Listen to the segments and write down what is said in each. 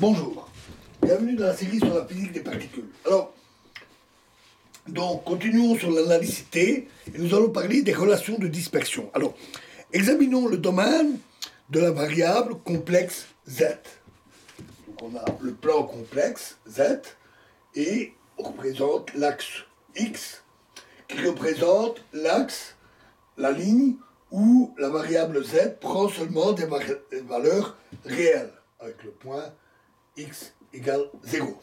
Bonjour, bienvenue dans la série sur la physique des particules. Alors, continuons sur l'analysité et nous allons parler des relations de dispersion. Alors, examinons le domaine de la variable complexe z. Donc, on a le plan complexe z et on représente l'axe x qui représente l'axe, la ligne où la variable z prend seulement des valeurs réelles avec le point x égale 0.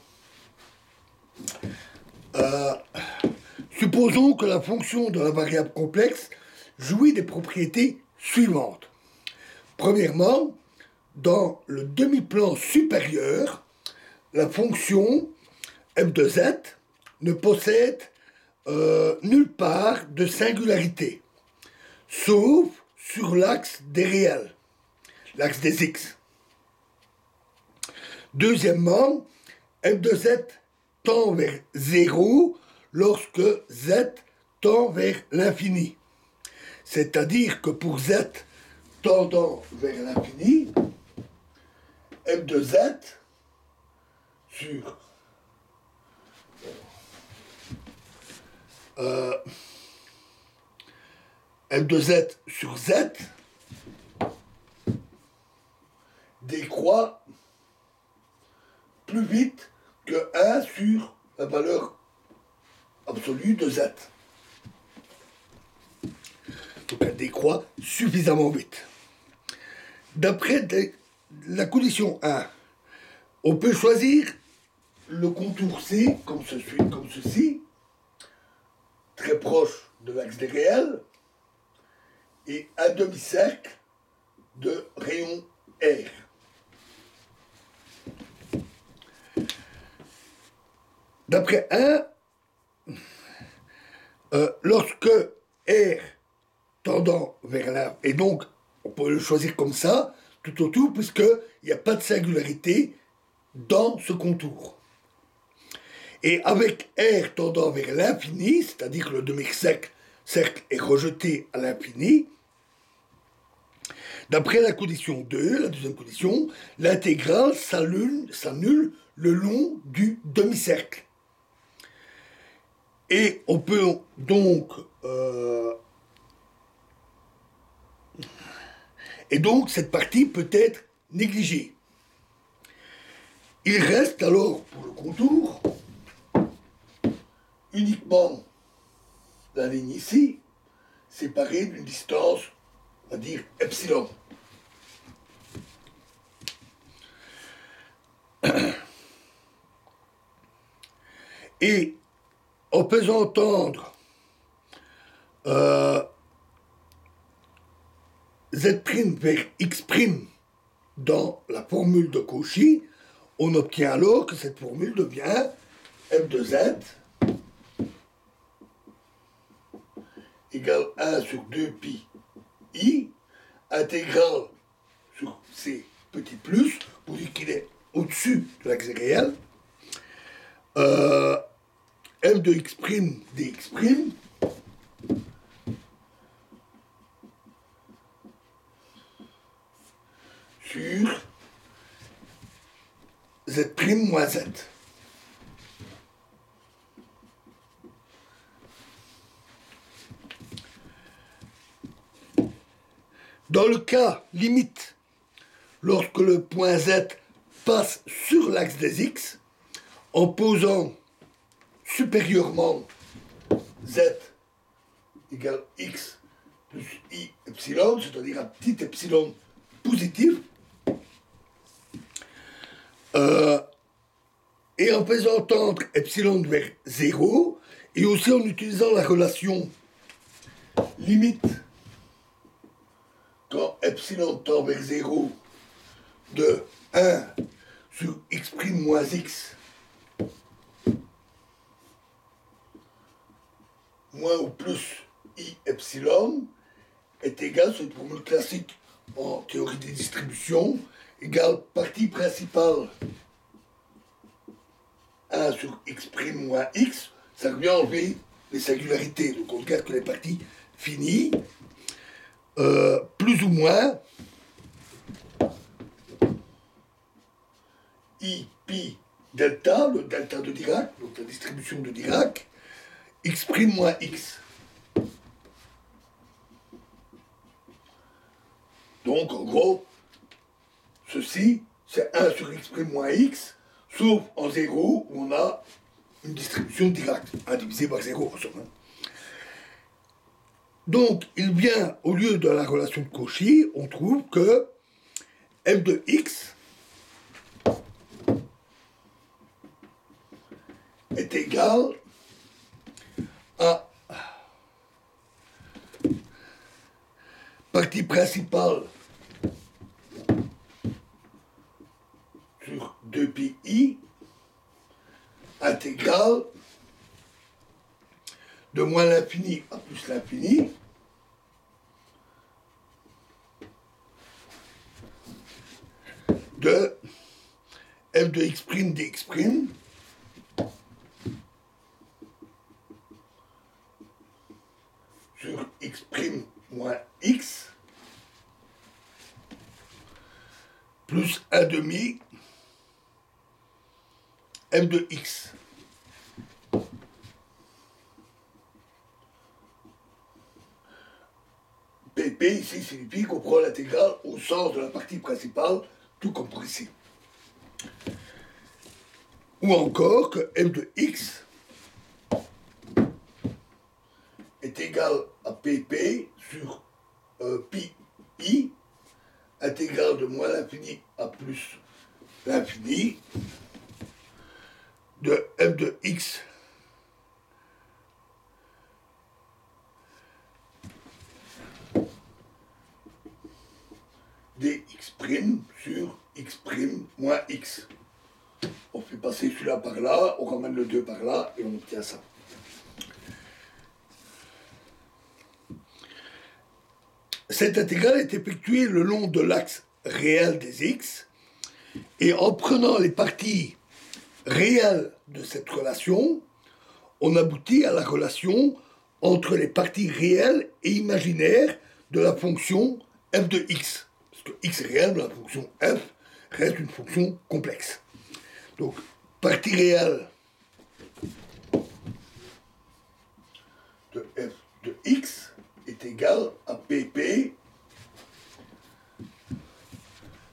Supposons que la fonction de la variable complexe jouit des propriétés suivantes. Premièrement, dans le demi-plan supérieur, la fonction f de z ne possède nulle part de singularité, sauf sur l'axe des réels, l'axe des x. Deuxièmement, f de z tend vers 0 lorsque z tend vers l'infini. C'est-à-dire que pour z tendant vers l'infini, f de z sur f de z sur z décroît plus vite que 1 sur la valeur absolue de z. Donc elle décroît suffisamment vite. D'après la condition 1, on peut choisir le contour C comme ceci, très proche de l'axe des réels, et un demi-cercle de rayon R. D'après 1, lorsque R tendant vers là, et donc on peut le choisir comme ça, tout autour, puisqu'il n'y a pas de singularité dans ce contour. Et avec R tendant vers l'infini, c'est-à-dire que le demi-cercle est rejeté à l'infini, d'après la condition 2, la deuxième condition, l'intégrale s'annule le long du demi-cercle. Et on peut donc... et donc, cette partie peut être négligée. Il reste alors, pour le contour, uniquement la ligne ici, séparée d'une distance, on va dire, epsilon. Et en faisant entendre z' vers x' dans la formule de Cauchy, on obtient alors que cette formule devient f de z égale 1 sur 2 pi i, intégrale sur ces petits plus, pour dire qu'il est au-dessus de l'axe réel, f de x' dx' sur z' moins z. Dans le cas limite, lorsque le point z passe sur l'axe des x, en posant supérieurement z égale x plus i epsilon, c'est-à-dire un petit epsilon positif, et en faisant tendre epsilon vers 0, et aussi en utilisant la relation limite quand epsilon tend vers 0 de 1 sur x' moins x moins ou plus i epsilon est égal, c'est une formule classique en théorie des distributions, égale partie principale 1 sur x' moins x, ça revient à enlever les singularités, donc on garde que les parties finies, plus ou moins I pi delta, le delta de Dirac, donc la distribution de Dirac, x' moins x. Donc, en gros, ceci, c'est 1 sur x' moins x, sauf en 0, où on a une distribution directe, 1 divisé par 0, en somme. Donc, il vient, au lieu de la relation de Cauchy, on trouve que f de x est égal à partie principale sur 2pi intégrale de moins l'infini à plus l'infini de f de x' dx' sur x' moins x plus 1 demi f de x. PP ici signifie qu'on prend l'intégrale au sens de la partie principale, tout comme pour ici. Ou encore que f de x est égal à pp sur pi i, intégrale de moins l'infini à plus l'infini, de f de x dx' sur x' moins x. On fait passer celui-là par là, on ramène le 2 par là, et on obtient ça. Cette intégrale est effectuée le long de l'axe réel des x, et en prenant les parties réelles de cette relation, on aboutit à la relation entre les parties réelles et imaginaires de la fonction f de x. Parce que x réel de la fonction f reste une fonction complexe. Donc, partie réelle de f de x est égale à pp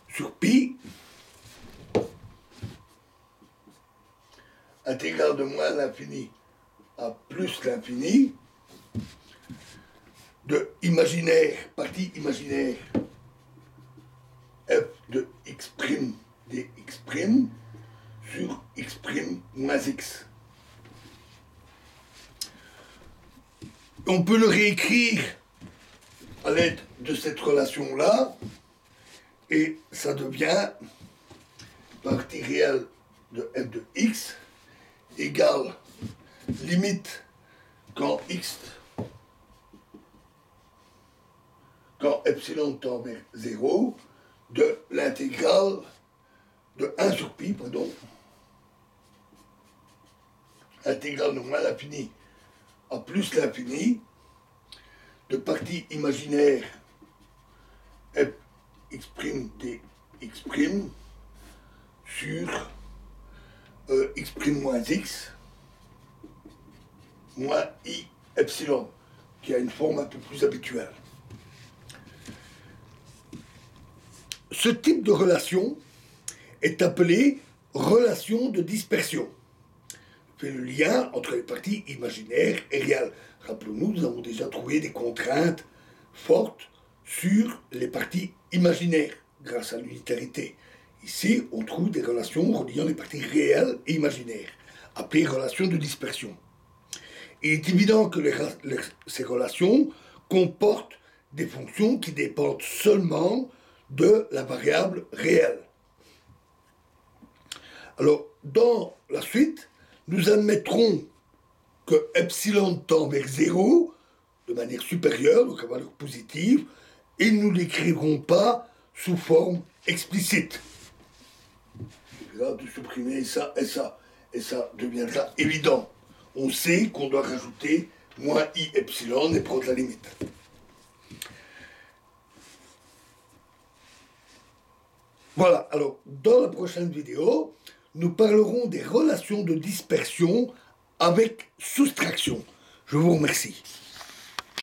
sur pi intégrale de moins l'infini à plus l'infini de imaginaire, partie imaginaire f de x' dx' sur x' moins x. On peut le réécrire à l'aide de cette relation-là, et ça devient partie réelle de f de x égale limite quand epsilon tend vers 0 de l'intégrale de 1 sur pi, pardon, intégrale de moins l'infini à plus l'infini de partie imaginaire f x' dx' sur x' moins x moins i epsilon, qui a une forme un peu plus habituelle. Ce type de relation est appelé relation de dispersion. Fait le lien entre les parties imaginaires et réelles. Rappelons-nous, nous avons déjà trouvé des contraintes fortes sur les parties imaginaires grâce à l'unitarité. Ici, on trouve des relations reliant les parties réelles et imaginaires, appelées relations de dispersion. Il est évident que ces relations comportent des fonctions qui dépendent seulement de la variable réelle. Alors, dans la suite, nous admettrons que epsilon tend vers 0 de manière supérieure, donc à valeur positive, et nous ne l'écrivrons pas sous forme explicite. Là, de supprimer ça, et ça deviendra évident. On sait qu'on doit rajouter moins i epsilon et prendre la limite. Voilà, alors dans la prochaine vidéo, nous parlerons des relations de dispersion avec soustraction. Je vous remercie.